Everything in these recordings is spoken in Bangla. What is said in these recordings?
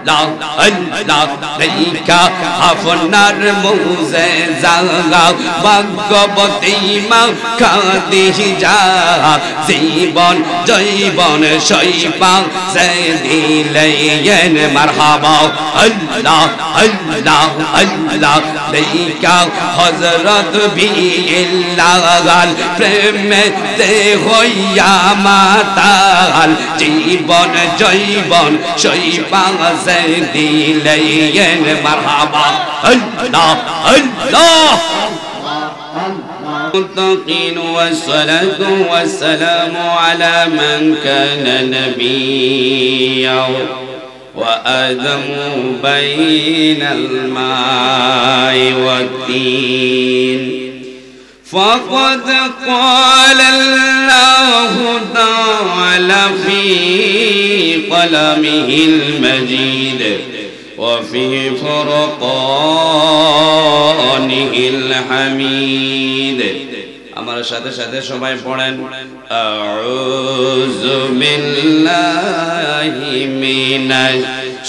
আল্লাহ আল্লাহ দেখা আপনার মুজিজা ভাগ্যবতী মা খাদিজা জীবন জৈবন শৈবা সে দিলেন মারহাবা আল্লাহ আল্লাহ আল্লাহ দেখা হযরত বিল্লাল প্রেমেতে হইয়া মাতাল জীবন জৈবন শৈবা সে দিলেন মারহাবা আল্লাহ আল্লাহ المتقين والصلاة والسلام على من كان نبيا وآدم بين الماء والدين فقد قال الله تعالى في قلمه المجيد وفي فرقانه الحميد আমার সাথে সাথে সবাই পড়েন আউযু বিল্লাহি মিনাশ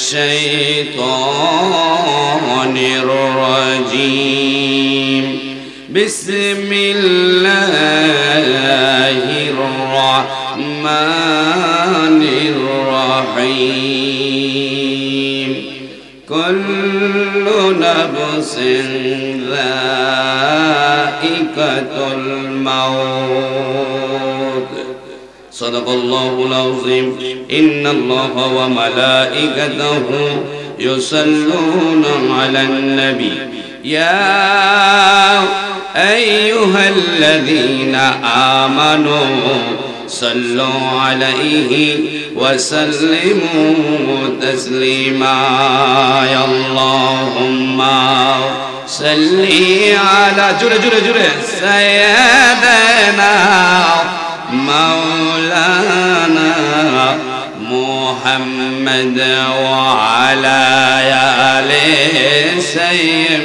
শাইতানির রাজীম বিসমিল্লাহির রাহমানির রাহিম কুল্লু নাফসিন যায়িকাতুল মাউত সাদাকাল্লাহুল আযীম ইন্নাল্লাহা ওয়া মালাইকাতাহু ইউসাল্লুনা আলান নবী ইয়া আইয়ুহাল্লাযীনা আমানু সাল্লু আলাইহি ওয়া সাল্লিমু তাসলিমা আল্লাহুম্মা সাল্লি আলা জুরে জুরে জুরে সাইয়্যিদানা মাওলানা মুহাম্মদ ওয়া আলা আলি সাইয়্যিদ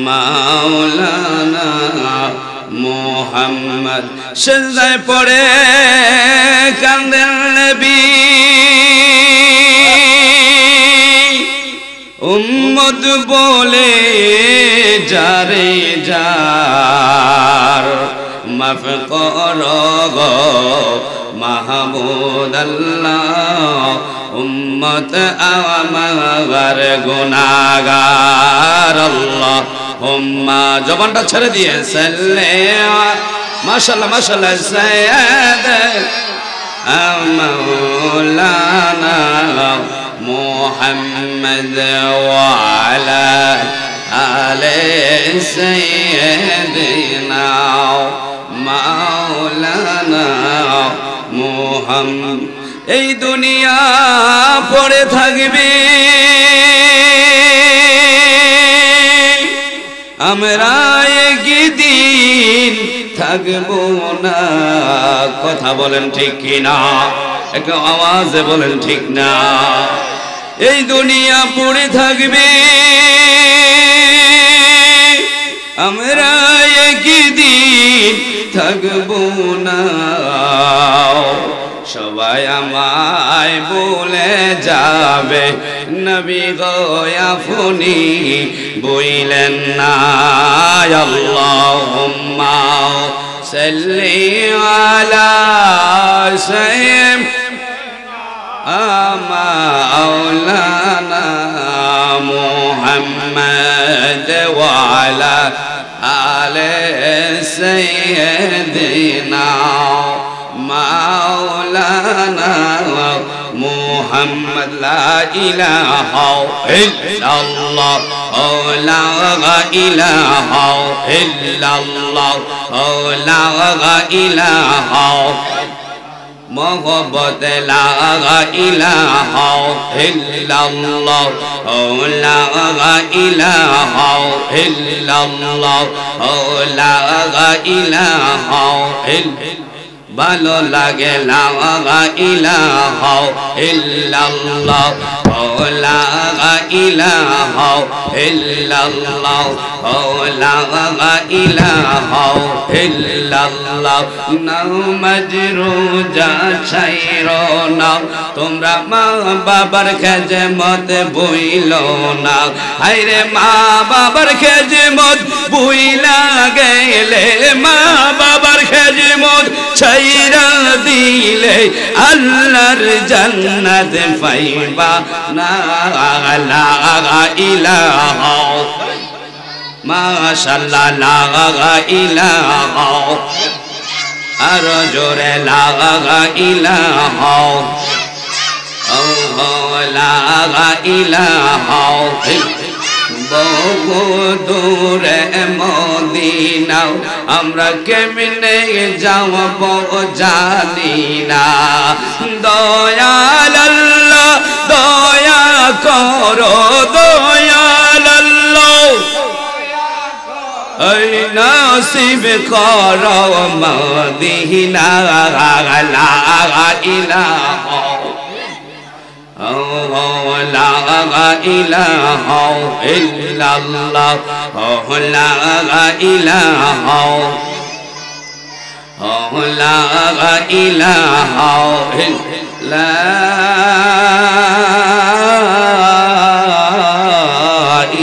মাওলানা মুহাম্মদ সিজদায় পড়ে কাঁদেন নবী উম্মত বলে যারে যার মাফ করো গো মাহমুদ আল্লাহ উম্মত আমার গুনাহগার আল্লাহ হুম্মা জবানটা ছেড়ে দিয়ে সাল্লে মাশাআল্লাহ মাশাআল্লাহ সাইয়্যিদ মাওলানা মুহাম্মদ ওয়া আলা আলি সাইয়্যিদিনা মাওলানা মুহাম্মদ এই দুনিয়া পড়ে থাকবে আমরা একদিন থাকবো না কথা বলেন ঠিক কি না একটু আওয়াজে বলেন ঠিক না এই দুনিয়া পড়ে থাকবে আমরা একদিন থাকবো না সবাই আমায় বলে যাবে নবী গো আপনি বইলেন না আল্লাহুম্মা সাল্লি আলা সাইয়্যিদিনা মাওলানা মুহাম্মদ ওয়া আলা আলি সাইয়্যিদিনা মাওলানা মুহাম্মদ লা ইলাহা ইল্লাল্লাহ লা ইলাহা ইল্লাল্লাহ লা ইলাহা মোহব্বত লা ইলাহা ইল্লাল্লাহ লা ইলাহা ইল্লাল্লাহ লা ইলাহা ভালো লাগে লা ইলাহা ইল্লাল্লাহ লা ইলাহা ইল্লাল্লাহ লা ইলাহা ইল্লাল্লাহ নামাজ রোজা ছাইরো না তোমরা মা বাবার খেজমত বইলো না হায়রে মা বাবার খেজমত বইলা গেলে মা বাবার খেজমত ছাইরা দিলে আল্লাহর জান্নাত পাইবা না লা ইলাহা মাশাআল্লাহ লা ইলাহা আর জোরে লা ইলাহা লা ইলাহা বহু দূরে মদিনা আমরা কেমনে যাব জানি না দয়াল আল্লাহ দয়া করো দয়াল আল্লাহ এই নসিব করো মদিনা লা ইলাহা লা ইলাহা ইল্লাল্লাহ লা ইলাহা লা ইলাহা লা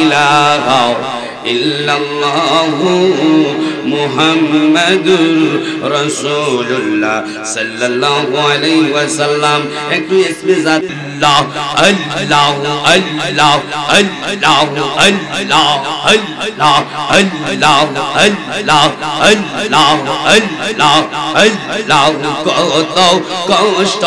ইলাহা ইল্লাল্লাহু মুহাম্মাদুর রাসূলুল্লাহ সাল্লাল্লাহু আলাইহি ওয়াসাল্লাম একটু ইসমে জাত আল্লাহ আল্লাহ আল্লাহ আল্লাহ আল্লাহ আল্লাহ আল্লাহ আল্লাহ আল্লাহ আল্লাহ আল্লাহ কত কষ্ট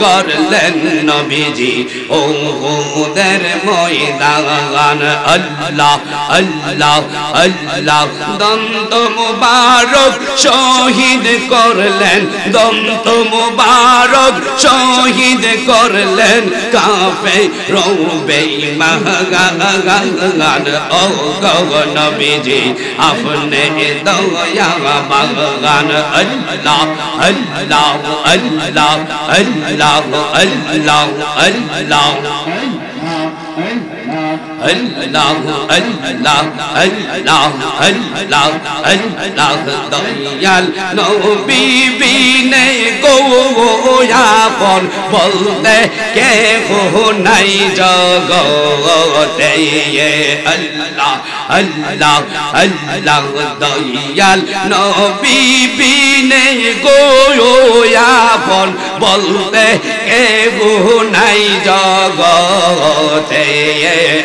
করলেন নবীজি ওহুদের ময়দান আল্লাহ আল্লাহ আল্লাহ দন্ত মুবারক শহীদ করলেন দন্ত মুবারক শহীদ করলেন কাফে রবে মহাগান ও গো নবীজি আপনি দয়া বাগান আল্লাহ আল্লাহ আল্লাহ আল্লাহ আল্লাহ আল্লাহ Allah Allah Allah Allah Allah Dayal নবী বিনে গো আপন বলতে কে নাই জগতে আল্লাহ আল্লাহ আল্লাহ দয়াল নবী বিনে গো আপন বলতে কে নাই জগতে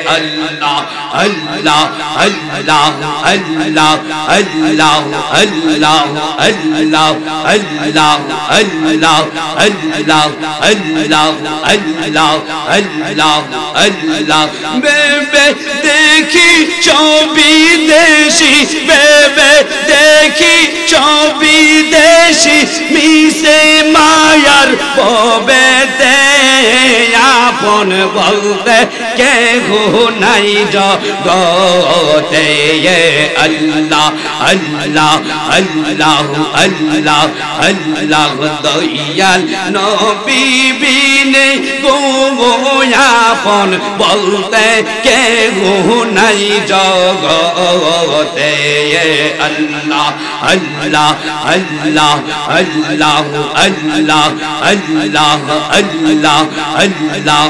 Allah Allah Allah Allah Allah Allah Allah Allah Allah Allah Allah Allah Allah Allah bebe দেখি ছবি দেশি bebe দেখি ছবি দেশি মিশে মায়ার পবেতে আপন বলতে কে নাই জগতে আল্লাহ আল্লাহ আল্লাহ আল্লাহ আল্লাহ দয়াল নবী বিনে গো আপন বলতে কে নাই জগতে আল্লাহ আল্লাহ আল্লাহ আল্লাহ আল্লাহ আল্লাহ আল্লাহ আল্লাহ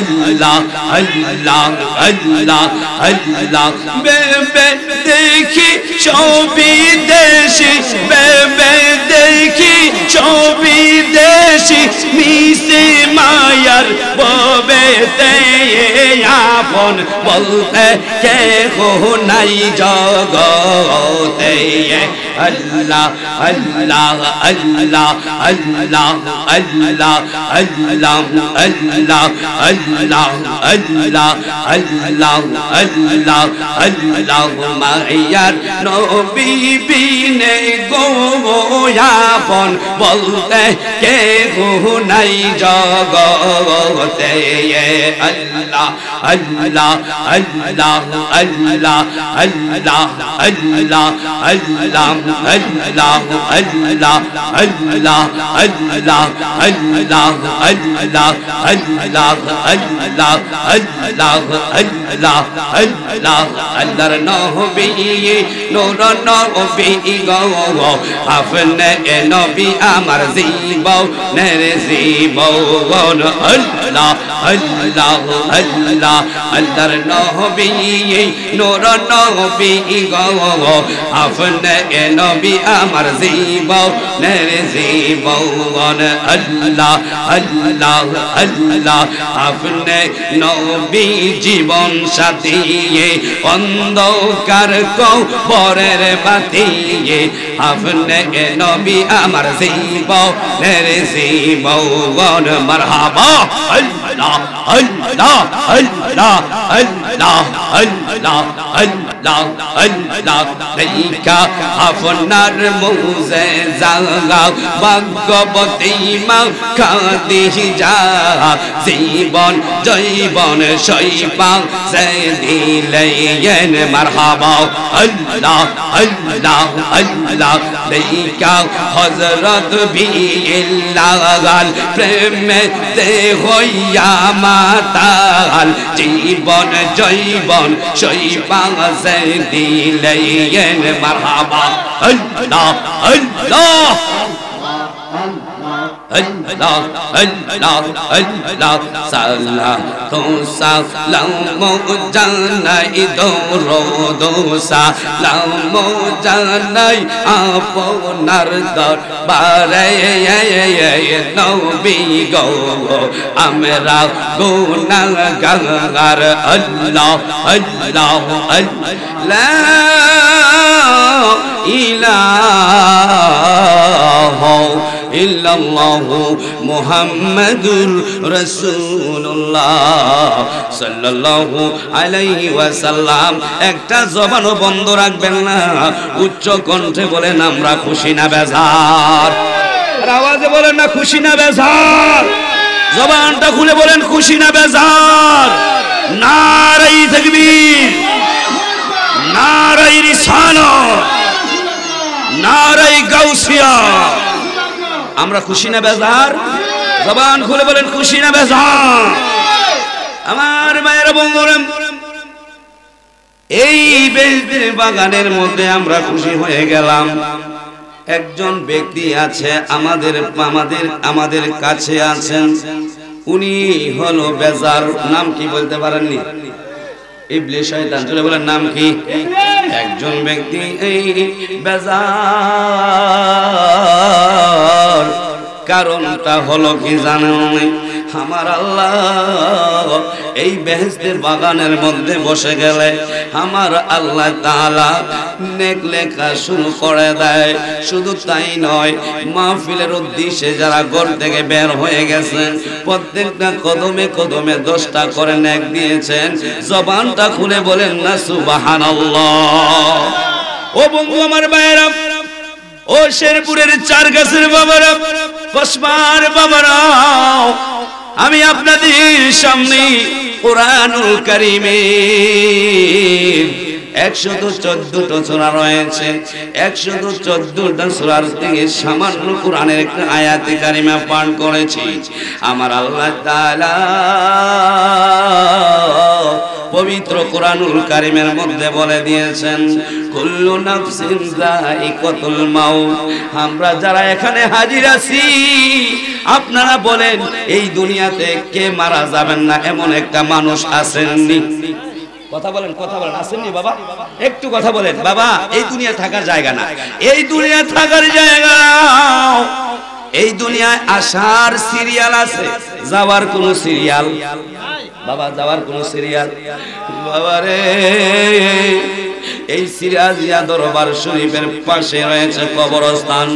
আল্লাহ আল্লাহ আল্লাহ আল্লাহ বেবে দেখি ছবি দেশি বেবে দেখি ছবি দেশি মিশে মায়ার ববেতে আপন বলতে কে নাই জগতে আল্লাহ আল্লাহ আল্লাহ আল্লাহ আল্লাহ আল্লাহ আল্লাহ আল্লাহ আল্লাহ আল্লাহ আল্লাহ আল্লাহ মায়ার নবী বিনে গো আপন বলতে কে নাই জগতে আল্লাহ আল্লাহ আল্লাহ আল্লাহ আল্লাহ আল্লাহ আল্লাহ আল্লাহ আল্লাহ আল্লাহ আল্লাহ আল্লাহ আল্লাহ আল্লাহ আল্লাহ আল্লাহ আল্লাহ আল্লাহ আল্লাহ আল্লাহর নবী নূর নবী গো আপনি নবী আমার জীবনের জীবন আল্লাহ আল্লাহ আল্লাহ আল্লাহর নবী নূর নবী গো আপনি নবী আমার জীবনের জীবন আল্লাহ আল্লাহ আল্লাহ আপনি নবী জীবন সাথী অন্ধকার কবরের বাতি আপনি নবী আমার জীবনের জীবন মারহাবা আল্লাহ আল্লাহ আল্লাহ আল্লাহ আল্লাহ আল্লাহ আল্লাহ দেখা আপনার মুজিজা ভাগ্যবতী মা খাদিজা জীবন জৈবন শৈবা সে দিলেন মারহাবা আল্লাহ আল্লাহ আল্লাহ দেখা হযরত বিল্লাল প্রেমেতে হইয়া মাতাল জীবন জৈবন শৈবা সে দিলেন মারহাবা আল্লাহ আল্লাহ Allah Allah Allah salatu salamu janai dorodo salamu janai আপনার দরবারে নবী গো আমরা গুনাহগার আল্লাহ আল্লাহ লা ইলাহা ইল্লাল্লাহু মুহাম্মাদুর রাসূলুল্লাহ সাল্লাল্লাহু আলাইহি ওয়াসাল্লাম। একটা জবানও বন্ধ রাখবেন না, উচ্চ কণ্ঠে বলেন আমরা খুশি না বেজার। আর আওয়াজে বলেন না খুশি না বেজার। জবানটা খুলে বলেন খুশি না বেজার। নারে তাকবীর, নারে রিসালাত, নারে গাউসিয়া। আমরা খুশি না বেজার? জবান খুলে বলেন খুশি না বেজার। আমার মায়ের বন্ধুরা, এই বেহেশতের বাগানের মধ্যে আমরা খুশি হয়ে গেলাম। একজন ব্যক্তি আছে আমাদের কাছে আছেন, উনি হলো বেজার। নাম কি বলতে পারেননি? ইবলিস শয়তান। চলে বলেন নাম কি? একজন ব্যক্তি এই বেজার, কারণটা হলো কি জানেন? আমার আল্লাহ এই বেহেশতের বাগানের মধ্যে বসে গেলে আমার আল্লাহ তাআলা নেক লেখা শুরু করে দেয়। শুধু তাই নয়, মাহফিলের উদ্দেশ্যে যারা ঘর থেকে বের হয়ে গেছেন প্রত্যেকটা কদমে কদমে 10টা করে নেক দিয়েছেন। জবানটা খুলে বলেন না সুবহানাল্লাহ। ও বন্ধু আমার ভাইয়েরা, ও শেরপুরের চার গাছের বাবারা, কসবার বাবারা, আমি আপনাদের সামনে কুরআনুল কারীমের 114টা সূরা রয়েছে। 114টা সূরার থেকে সামান্য কুরআনের একটা আয়াতে কারিমা পাঠ করেছি। আমার আল্লাহ তাআলা পবিত্র কুরআনুল কারীমের মধ্যে বলে দিয়েছেন কুল্লু নাফসিন যায়িকাতুল মাউত। আমরা যারা এখানে হাজির আছি, আপনারা বলেন এই দুনিয়াতে কে মারা যাবেন না এমন একটা মানুষ আছেননি? কথা বলেন, কথা বলেন, আসেননি বাবা? একটু কথা বলেন বাবা। এই দুনিয়া থাকার জায়গা না, এই দুনিয়া থাকার জায়গা। এই দুনিয়ায় আসার সিরিয়াল আছে, যাওয়ার কোন সিরিয়াল বাবা? যাওয়ার কোন সিরিয়াল বাবা রে? এই সিরাজিয়া দরবার শরীফের পাশে রয়েছে কবরস্থান।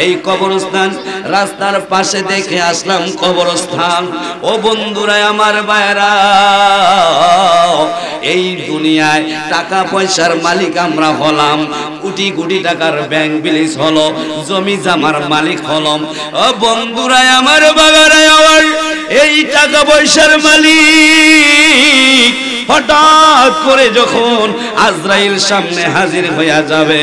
এই কবরস্থান রাস্তার পাশে দেখে আসলাম কবরস্থান। ও বন্ধুরা আমার ভাইরা, এই দুনিয়ায় টাকা পয়সার মালিক আমরা হলাম, কোটি কোটি টাকার ব্যাংক ব্যালেন্স হলো, জমি জামার মালিক হলাম। ও বন্ধুরা আমার বাগারে, আমার এই টাকা পয়সার মালিক হঠাৎ করে যখন আজরাইল সামনে হাজির হইয়া যাবে,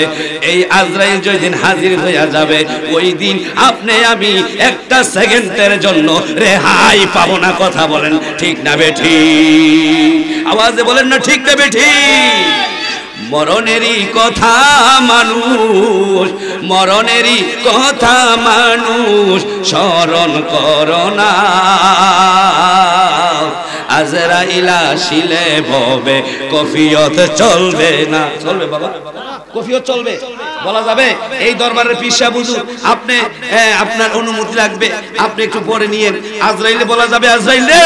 এই আজরাইল যেদিন হাজির হইয়া যাবে ওই দিন আপনি আমি একটা সেকেন্ডের জন্য রেহাই পাবো না। কথা বলেন ঠিক না বেঠি? আওয়াজে বলেন না ঠিক না বেঠি? মরণেরই কথা মানুষ, মরণেরই কথা মানুষ স্মরণ করো না। আজরাইল আসিলে ভবে কফিয়ত চলবে না। চলবে বাবা, কফিয়ত চলবে, বলা যাবে। এই দরবারের পীর সাহেব হুজুর আপনি আপনার অনুমতি লাগবে, আপনি একটু পরে নিয়েন। আজরাইলে বলা যাবে, আজরাইল রে,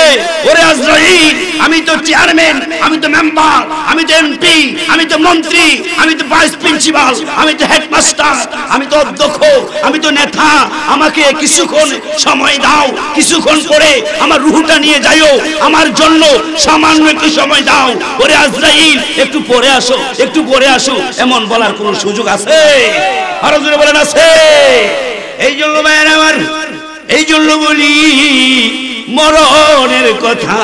ওরে আজরাইল, আমি তো চেয়ারম্যান, আমি তো মেম্বার, আমি তো এমপি, আমি তো মন্ত্রী, আমি তো ভাইস প্রিন্সিপাল, আমি তো হেডমাস্টার, আমি তো অধ্যক্ষ, আমি তো নেতা, আমাকে কিছুক্ষণ সময় দাও, কিছুক্ষণ পরে আমার রুহটা নিয়ে যাইও, আমার জন্য সামান্য একটু সময় দাও। ওরে আজরাইল একটু পরে আসো, একটু পরে আসো, এমন বলার কোন সুযোগ আছে? আরো জোরে বলেন আছে? এই জন্য ভাইয়ের আমার, এই জন্য বলি মরণের কথা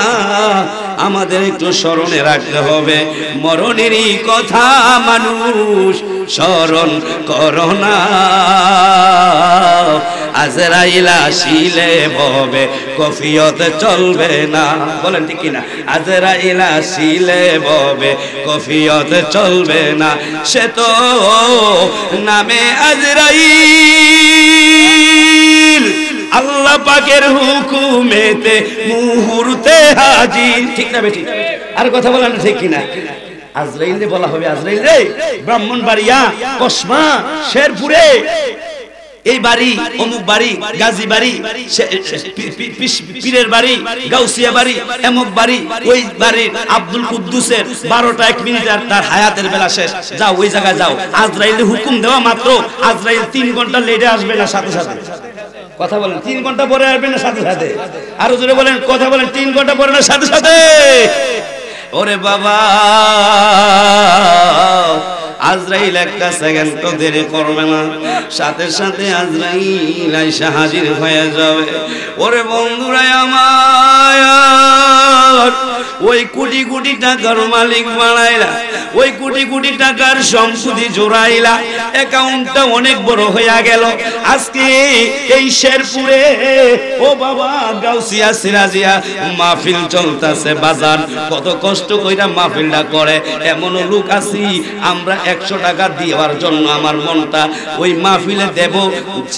আমাদের একটু স্মরণে রাখতে হবে। মরণেরই কথা মানুষ স্মরণ করো না। আজরাইল আসিলে ভবে কফিয়ত চলবে না। বলেন ঠিক কিনা? আজরাইল আসিলে ভবে কফিয়ত চলবে না। সে তো নামে আজরাইল আল্লাহ পাকের হুকুমেতে মুহূর্তে হাজির। ঠিক না বেঠিক? আর কথা বলেন ঠিক কিনা? আজরাইল রে বলা হবে, আজরাইল রে, ব্রাহ্মণবাড়িয়া, কসমা, শেরপুরে এই বাড়ি, অমুক বাড়ি, গাজী বাড়ি, পীরের বাড়ি, গাউসিয়া বাড়ি, এমক বাড়ি, ওই বাড়ির আব্দুল কুদ্দুসের 12টা 1 মিনিট আর তার হায়াতের বেলা শেষ, যাও ওই জায়গায় যাও। আজরাইলের হুকুম দেওয়া মাত্র আজরাইল 3 ঘন্টা লেটে আসবে না সাথে সাথে? কথা বলেন, 3 ঘন্টা পরে আসবে না সাথে সাথে? আরো জোরে বলেন, কথা বলেন, 3 ঘন্টা পরে না সাথে সাথে? ওরে বাবা, আজরাইল একটা সেকেন্ড তো দেরি করবে না, সাথে সাথে আজরাইল আইসা হাজির হয়ে যাবে। ওরে বন্ধুরা আমার, ওই কোটি কোটি টাকার মালিক বানাইলা, ওই কোটি কোটি টাকার সম্পত্তি জোড়াইলা, অ্যাকাউন্টটা অনেক বড় হইয়া গেল। আজকে এই শেরপুরে ও বাবা গাউসিয়া সিরাজিয়া মাহফিল চলতেছে, বাজার কত কষ্ট কইরা মাহফিলটা করে। এমন লোক আছি আমরা 100 টাকা দেওয়ার জন্য আমার মনটা ওই মাহফিলে দেব,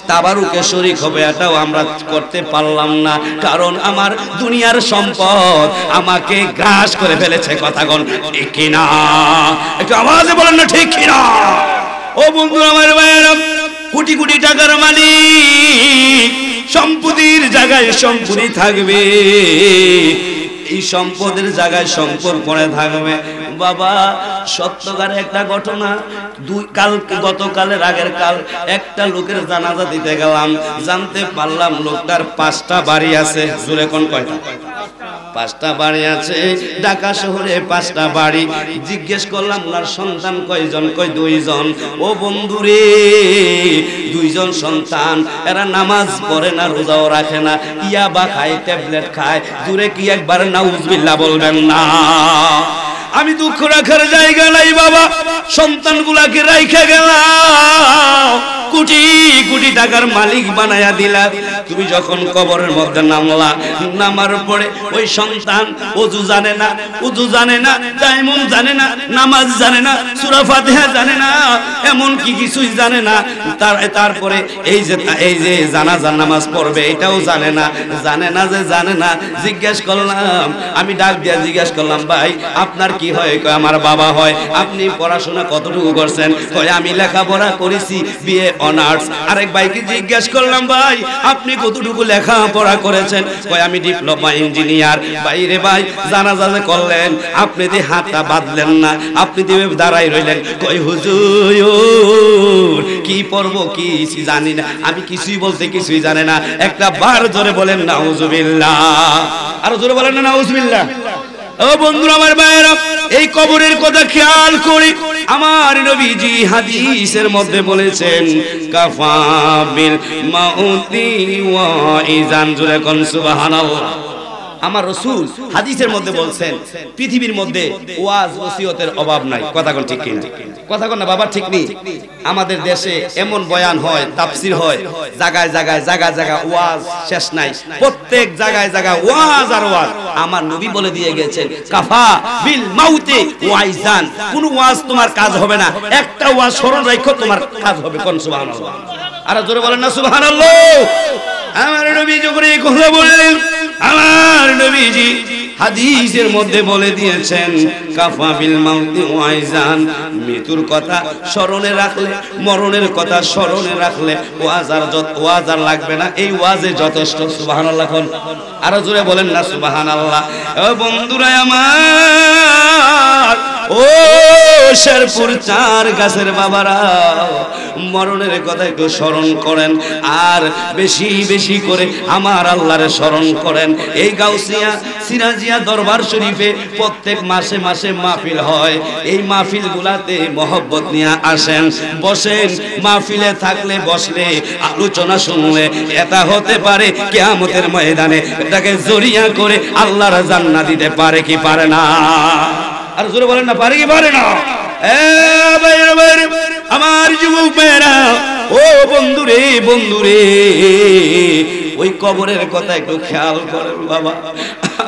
তাবারুকে শরীক হবে, এটাও আমরা করতে পারলাম না, কারণ আমার দুনিয়ার সম্পদ আমাকে গ্রাস করে ফেলেছে। কথা কোন ঠিক কিনা? একটু আওয়াজে বলেন না ঠিক কিনা? ও বন্ধু আমার ভাইয়েরা, কোটি কোটি টাকার মালিক, সম্পত্তির জায়গায় সম্পত্তি থাকবে, এই সম্পদের জায়গায় সম্পদ পড়ে থাকবে। বাবা সত্যকার একটা ঘটনা, গতকালের আগের কাল একটা লোকের জানাজা দিতে গেলাম, জানতে পারলাম লোকটার 5টা বাড়ি আছে। জোরে কোন কয়টা? 5টা বাড়ি আছে ঢাকা শহরে, 5টা বাড়ি। জিজ্ঞেস করলাম ওনার সন্তান কয়জন? কয় 2 জন। ও বন্ধুরে, 2 জন সন্তান, এরা নামাজ পড়ে না, রোজাও রাখে না, ইয়াবা খায়, ট্যাবলেট খায়। দূরে কি একবার নাউজুবিল্লাহ বলবেন না? আমি দুঃখ রাখার জায়গা নাই বাবা, সন্তানগুলাকে রাইখা গেলাম, কোটি কোটি টাকার মালিক বানায়া দিলা। তুমি যখন কবরের মধ্যে নামলা, নামার পরে ওই সন্তান ওযু জানে না, উযু জানে না, তায়াম্মুম জানে না, নামাজ জানে না, সূরা ফাতিহা জানে না, এমন কি কিছুই জানে না। তারপরে এই যে জানাজার নামাজ পড়বে এটাও জানে না, জানে না। জিজ্ঞেস করলাম, আমি ডাক দিয়া জিজ্ঞেস করলাম, ভাই আপনার কি হয়? কয় আমার বাবা হয়। আপনি পড়াশোনা কতটুকু করছেন? কয় আমি লেখাপড়া করেছি বিএ অনার্স। আরেক ভাইকে জিজ্ঞেস করলাম, ভাই আপনি কতটুকু লেখাপড়া করেছেন? কয় আমি ডিপ্লোমা ইঞ্জিনিয়ার। ভাইরে ভাই, জানাজা করলেন, আপনি দিয়ে হাতটা বাঁধলেন না, আপনি দিয়ে দাঁড়াই রইলেন। কয় হুজুর কি পড়বো কি জানি না, আমি কিছুই বলতে কিছুই জানে না। একটা বার জোরে বলেন নাউজুবিল্লাহ, আরো জোরে বলেন না নাউজুবিল্লাহ। ও বন্ধুরা আমার ভাইয়েরা, এই কবরের কথা খেয়াল করি। আমার নবীজি হাদিসের মধ্যে বলেছেন, কাফা বিল মাউতি ওয়া ইজান। জোরে কোন সুবহানাল্লাহ। আমার রাসূল হাদিসের মধ্যে বলছেন পৃথিবীর মধ্যে ওয়াজ ওসিয়তের অভাব নাই। কথা কোন ঠিক কিনা? কথা কোন না বাবা ঠিক নেই? আমাদের দেশে এমন বয়ান হয়, তাফসীর হয়, জায়গায় জায়গায় জায়গায় জায়গায় ওয়াজ শেষ নাই, প্রত্যেক জায়গায় জায়গায় ওয়াজ আর ওয়াজ। আমার নবী বলে দিয়ে গেছেন কাফা বিল মাউতে ওয়াইজান, কোন ওয়াজ তোমার কাজ হবে না, একটা ওয়াজ স্মরণ রাখো তোমার কাজ হবে। কোন সুবহানাল্লাহ, আর জোরে বলেন না সুবহানাল্লাহ। আমার নবী যখন এই কথা বললেন, আমার নবীজি হাদিসের মধ্যে বলে দিয়েছেন কাফা বিল মাউতি ওয়াইজান, মৃত্যুর কথা স্মরণে রাখলে, মরণের কথা স্মরণে রাখলে ওয়াজ আর লাগবে না, এই ওয়াজে যথেষ্ট। সুবহানাল্লাহ। কোন আর জোরে বলেন না সুবহানাল্লাহ। ও বন্ধুরা আমার, ও শেরপুর চার গাছের বাবারা, মরণের কথা একটু স্মরণ করেন আর বেশি বেশি করে আমার আল্লাহরে স্মরণ করেন। এই গাউসিয়া সিরাজিয়া দরবার শরীফে প্রত্যেক মাসে মাসে মাহফিল হয়, এই মাহফিল গুলাতে মহব্বত নিয়ে আসেন, বসেন। মাহফিলে থাকলে বসলে আলোচনা শুনলে এটা হতে পারে কিয়ামতের ময়দানে এটাকে জরিয়া করে আল্লাহর জান্নাত দিতে পারে কি পারে না? আর জোরে বলেন না পারে কি পারে না? আমার যুবক ভাইরা, ও বন্ধুরে বন্ধুরে, ওই কবরের কথা একটু খেয়াল করেন বাবা।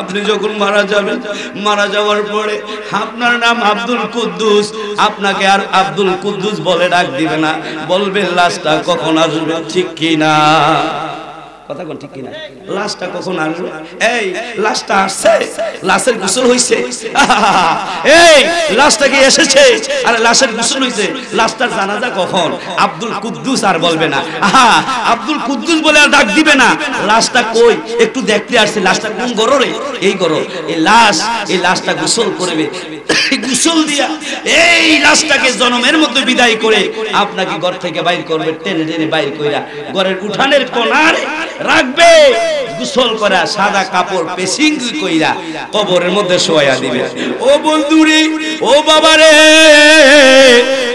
আপনি যখন মারা যাবেন, মারা যাওয়ার পরে আপনার নাম আব্দুল কুদ্দুস, আপনাকে আর আব্দুল কুদ্দুস বলে ডাক দিবে না, বলবে লাশটা কখন আসবে। ঠিক কি না? কথা কোন ঠিক কিনা? লাশটা কখন আসবে? এই লাশটা আসছে, লাশের গোসল হইছে, এই লাশটা কি এসেছে, আরে লাশের গোসল হইছে, লাশটার জানাজা কখন? আব্দুল কুদ্দুস আর বলবে না, আব্দুল কুদ্দুস বলে আর ডাক দিবে না। লাশটা কই একটু দেখতে আসছে, লাশটা কোন গররে? এই গরর। এই লাশটা গোসল করবে, গোসল দিয়া এই লাশটাকে জনমের মধ্যে বিদায় করে আপনাকে ঘর থেকে বাইর করবে, টেনে টেনে বাইর কইরা ঘরের উঠানের কোণারে রাখবে, গোসল করা সাদা কাপড় পেশিং কইরা কবরের মধ্যে শোয়া দিবে। ও বন্ধুরে, ও বাবারে,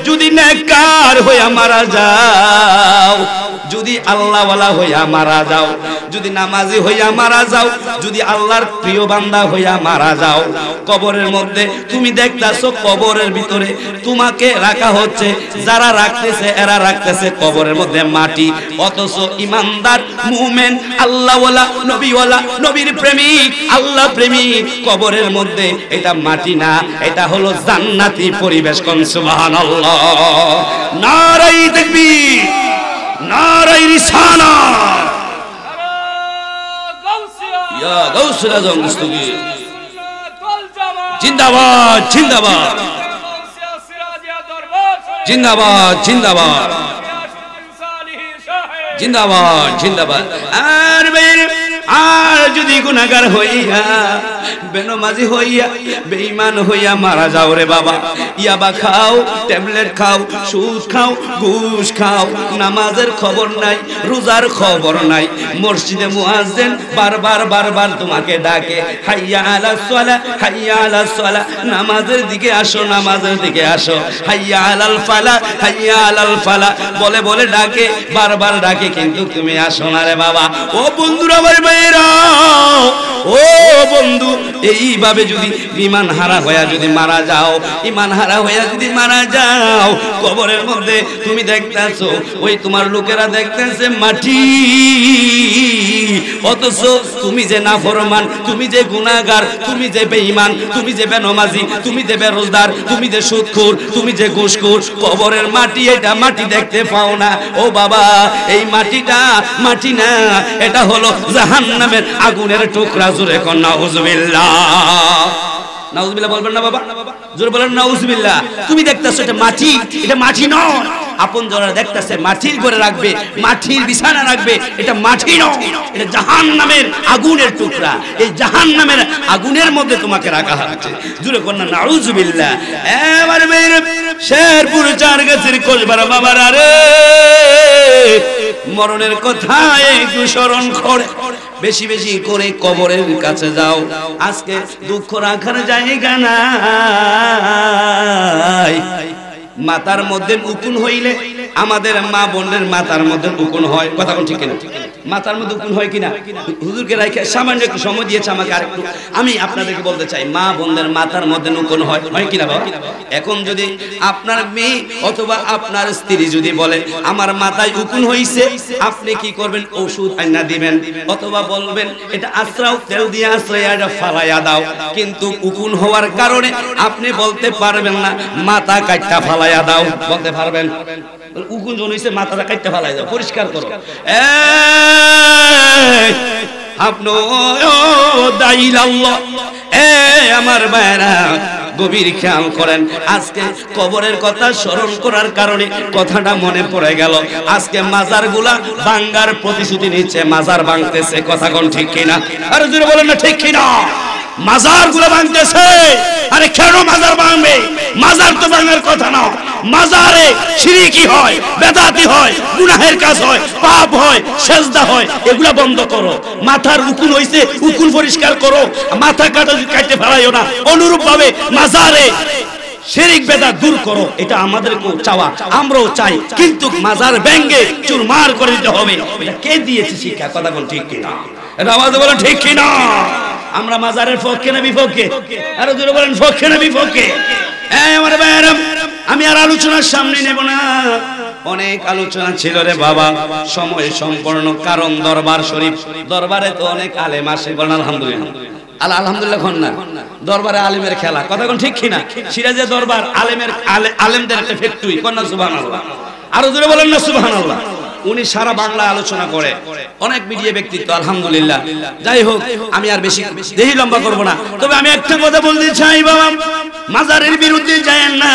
যদি নেককার হইয়া মারা যাও, যদি আল্লাহওয়ালা হইয়া মারা যাও, যদি নামাজি হইয়া মারা যাও, যদি আল্লাহর প্রিয় বান্দা হইয়া মারা যাও, কবরের মধ্যে তুমি দেখতাছো কবরের ভিতরে তোমাকে রাখা হচ্ছে, যারা রাখতেছে এরা রাখতেছে কবরের মধ্যে মাটি, অথচ ইমানদার মুমিন আল্লাহওয়ালা নবীওয়ালা নবীর প্রেমিক আল্লাহ প্রেমিক কবরের মধ্যে এটা মাটি না, এটা হলো জান্নাতি পরিবেশ। কোন সুবহানাল্লাহ। নারায়ে তাকবীর, নারায়ে রিসালাত, ইয়া গাউসুল আজম মুস্তাকিম জিন্দাবাদ, জিন্দাবাদ, জিন্দাবাদ, জিন্দাবাদ, জিন্দাবাদ, জিন্দাবাদ। আর যদি গুনাহগার হইয়া, বেনমাজি হইয়া, বেঈমান হইয়া মারা যাও রে বাবা, ইয়াবা খাও, ট্যাবলেট খাও, সুদ খাও, ঘুষ খাও, নামাজের খবর নাই, রোজার খবর নাই, মসজিদে মুয়াজ্জিন বারবার বারবার তোমাকে ডাকে, হাইয়া আলাস সালাহ, হাইয়া আলাস সালাহ, নামাজের দিকে আসো, নামাজের দিকে আসো, হাইয়া আলাল ফালাহ, হাইয়া আলাল ফালাহ বলে বলে ডাকে, বারবার ডাকে, কিন্তু তুমি আসো না রে বাবা। ও বন্ধুরা, আমার ভাইরা, ও বন্ধু, এইভাবে যদি ঈমান হারা হয়ে যদি মারা যাও, ঈমান হারা হয়ে যদি মারা যাও, কবরের মধ্যে তুমি দেখতেছো ওই তোমার লোকেরা দেখতেছে মাটি, অথচ তুমি যে নাফরমান, তুমি যে গুনাহগার, তুমি যে বেঈমান, তুমি যে বেনমাজি, তুমি যে বেরোজগার, তুমি যে সুদখোর, তুমি যে ঘুষখোর, কবরের মাটি, এটা মাটি দেখতে পাও না। ও বাবা, এই মাটিটা মাটি না, এটা হলো জাহান্নামের আগুনের টুকরা। জোরে কোন নাউজুবিল্লাহ। নাউজুবিল্লাহ বলবেন না বাবা? জোরে বলেন নাউজুবিল্লাহ। তুমি দেখতেছো এটা মাটি, এটা মাটি নয়। আপন যারা দেখতেছে মাটির ঘরে রাখবে, মাটির বিছানা রাখবে, এটা মাটি নয়, এটা জাহান্নামের আগুনের টুকরা। এই জাহান্নামের আগুনের মধ্যে তোমাকে রাখা হচ্ছে। জোরে কোন নাউজুবিল্লাহ। এবার মেরে শেরপুর চার গাছের কোষবারা বাবারা রে, মরণের কথা একটু স্মরণ করে, বেশি বেশি করে কবরের কাছে যাও। আজকে দুঃখ রাখার জায়গা নাই। মাথার মধ্যে উকুন হইলে আমাদের মা বোনের মাথার মধ্যে উকুন হয়। কথা কোন ঠিক না? মাথার মধ্যে উকুন হয় কিনা? হুজুরকে রাইখে সামান্য একটু সময় দিয়েছে আমাকে আরেকটু। আমি আপনাদেরকে বলতে চাই, মা বোনদের মাথার মধ্যে উকুন হয় কিনা বাবা? এখন যদি আপনার মেয়ে অথবা আপনার স্ত্রী যদি বলে আমার মাথায় উকুন হইছে, আপনি কি করবেন? ওষুধ আইনা দিবেন অথবা বলবেন এটা আশ্রাও, তেল দিয়ে আশ্রয়া এটা ফালাইয়া দাও। কিন্তু উকুন হওয়ার কারণে আপনি বলতে পারবেন না মাথা কাটটা ফালাইয়া দাও, বলতে পারবেন? উকুন যখন হইছে মাথাটা কাটটা ফালাই দাও, পরিষ্কার করো। আপনি দাইল আল্লাহ, আমার ভাইরা গভীর খেয়াল করেন। আজকে কবরের কথা স্মরণ করার কারণে কথাটা মনে পড়ে গেল। আজকে মাজারগুলা ভাঙ্গার প্রতিশ্রুতি নিচ্ছে, মাজার ভাঙতেছে। কথা কোন ঠিক কিনা? আরে জোরে বলেন না ঠিক কিনা? মাজারগুলো ভাঙতেছে। আরে কেন মাজার ভাঙবে? মাজার তো ভাঙার কথা না। মাজারে শিরকি হয়, বেদাতি হয়, গুনাহের কাজ হয়, পাপ হয়, সেজদা হয়, এগুলা বন্ধ করো। মাথার উকুন হইছে, উকুন পরিষ্কার করো, মাথা কাটতে ফেলাইও না। অনুরূপ ভাবে মাজারে শিরক বেদাত দূর করো, এটা আমাদেরকেও চাওয়া, আমরাও চাই। কিন্তু মাজার ভেঙে চুরমার করে দিতে হবে, এটা কে দিয়েছে শিক্ষা? কথা বল ঠিক কিনা? এটা আমাদের বলেন ঠিক কিনা? আমরা মাজারের পক্ষে না বিপক্ষে? আরো জোরে বলেন পক্ষে না বিপক্ষে? আমার ভাইরা, আমি আর আলোচনার সামনে নেব না, অনেক আলোচনা ছিল রে বাবা, সময় সম্পূর্ণ। কারণ দরবার শরীফ, দরবারে তো অনেক আলেম আসে, বলেন আলহামদুলিল্লাহ। আলহামদুলিল্লাহ খন না? দরবারে আলেমের খেলা, কথা কোন ঠিক কিনা? সিরাজের দরবার আলেমদের একটা ফ্যাক্টরি, কোন না সুবহানাল্লাহ? আরো জোরে বলেন না সুবহানাল্লাহ? উনি সারা বাংলা আলোচনা করে, অনেক মিডিয়া ব্যক্তিত্ব, আলহামদুলিল্লাহ। যাই হোক, আমি আর বেশি দেহি লম্বা করব না। তবে আমি একটা কথা বলতে চাই বাবা, মাজারের বিরুদ্ধে যায়েন না।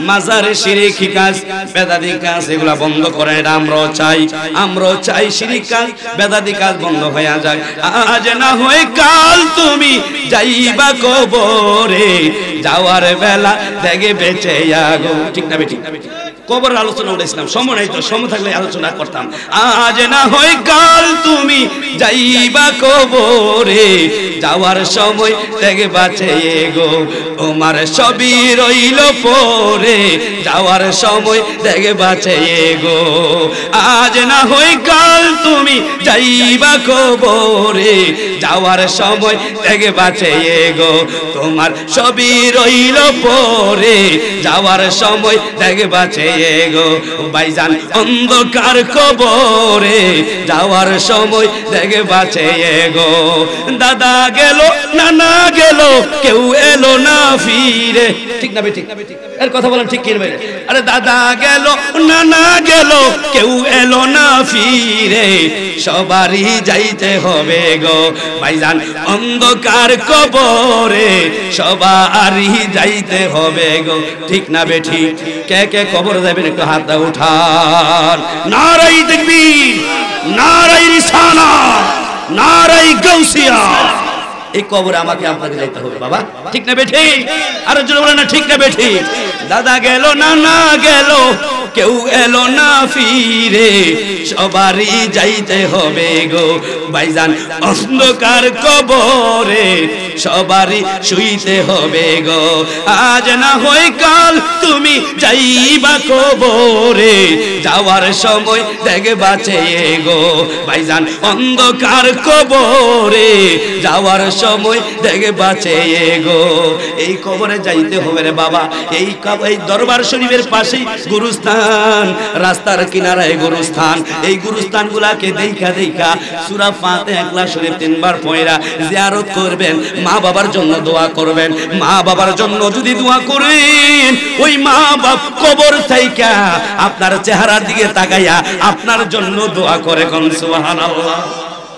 মাজারে শিরকি কাজ, বেদাতি কাজ, এগুলা বন্ধ করেন, এটা আমরাও চাই। আমরাও চাই শিরকি কাজ, বেদাতি কাজ বন্ধ হয়ে যায়। আজ না হয় কাল তুমি যাইবা কবরে, যাওয়ার বেলা দেখে বেঁচে আগো। ঠিক না বেঠিক? কবরের আলোচনা উঠেছিলাম, সময় নাই তো, সময় থাকলে আলোচনা করতাম। আজ না হয় কাল তুমি যাইবা কবরে, যাওয়ার সময় থেকে বাঁচে গো তোমার সবই রইল পরে, যাওয়ার সময় থেকে বাঁচে গো। আজ না হয় কাল তুমি যাইবা কবরে, যাওয়ার সময় থেকে বাঁচে গো তোমার সবই রইল পরে, যাওয়ার সময় থেকে বাঁচে গো ভাইজান। অন্ধকার কবরে যাওয়ার সময় থেকে বাঁচে গো। দাদা গেল, নানা গেল, কেউ এলো না ফিরে। ঠিক না বেঠিক? এর কথা বলেন ঠিক কিনা? আরে দাদা গেল, নানা গেল, কেউ এলো না ফিরে, সবারই যাইতে হবে গো ভাইজান। অন্ধকার কবরে সবারই যাইতে হবে গো। ঠিক না বেঠিক? কে কে কবর যাবেন একটু হাতটা উঠান। নারাই তাকবীর, নারাই রিসালাত, নারাই গাউসিয়া। এই কবরে আমাকে আপনাকে যাইতে হবে বাবা। ঠিক না বেঠিক? আরে জোরে বলেন না ঠিক না বেঠিক? দাদা গেল, নানা গেল, কেউ এলো না ফিরে, সবারই যাইতে হবে গো ভাইজান। অন্ধকার কবরে সবারই শুইতে হবে গো। আজ না হয় কাল তুমি যাইবা কবরে, যাওয়ার সময় দেখে বাঁচে গো ভাইজান। অন্ধকার কবরে যাওয়ার সময় দেখে বাঁচে গো। এই কবরে যাইতে হবে রে বাবা। এই দরবার শরীফের পাশেই গুরুস্থান, রাস্তার কিনারায় গুরুস্থান। এই গুরুস্থান গুলাকে দেখা দেখা সূরা ফাতিহা ইখলাস শরীফ 3 বার পড়া জিয়ারত করবেন, মা বাবার জন্য দোয়া করবেন। মা বাবার জন্য যদি দোয়া করেন, ওই মা বাপ কবর থেকে আপনার চেহারার দিকে তাকাইয়া আপনার জন্য দোয়া করে। কোন সুবহানাল্লাহ?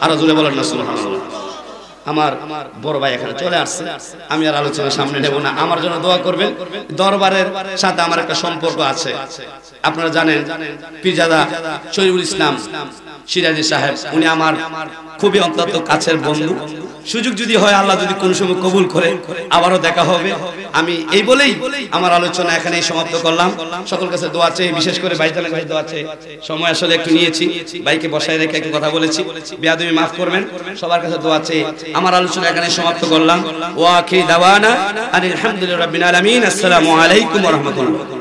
আর জোরে বলেন না সুবহানাল্লাহ। আমার বড় ভাই এখানে চলে আসছে, আমি আর আলোচনা সামনে নেব না। আমার জন্য দোয়া করবেন। দরবারের সাথে আমার একটা সম্পর্ক আছে, আপনারা জানেন। পীরজাদা শরীফুল ইসলাম সিরাজি সাহেব, উনি আমার খুবই অত্যন্ত কাছের বন্ধু। সুযোগ যদি হয়, আল্লাহ যদি কোন সময় কবুল করে, আবারও দেখা হবে। আমি এই বলেই আমার আলোচনা এখানেই সমাপ্ত করলাম। সকল কাছে দোয়া চাই, বিশেষ করে ভাইজানের কাছে দোয়া চাই। সময় আসলে একটু নিয়েছি, ভাইকে বসায় রেখে একটু কথা বলেছি, বেয়াদবি মাফ করবেন। সবার কাছে দোয়া চাই। আমার আলোচনা এখানে সমাপ্ত করলাম। ওয়া আখির দাওয়ানা আলহামদুলিল্লাহি রাব্বিল আলামিন। আসসালামু আলাইকুম ওয়া রাহমাতুল্লাহ।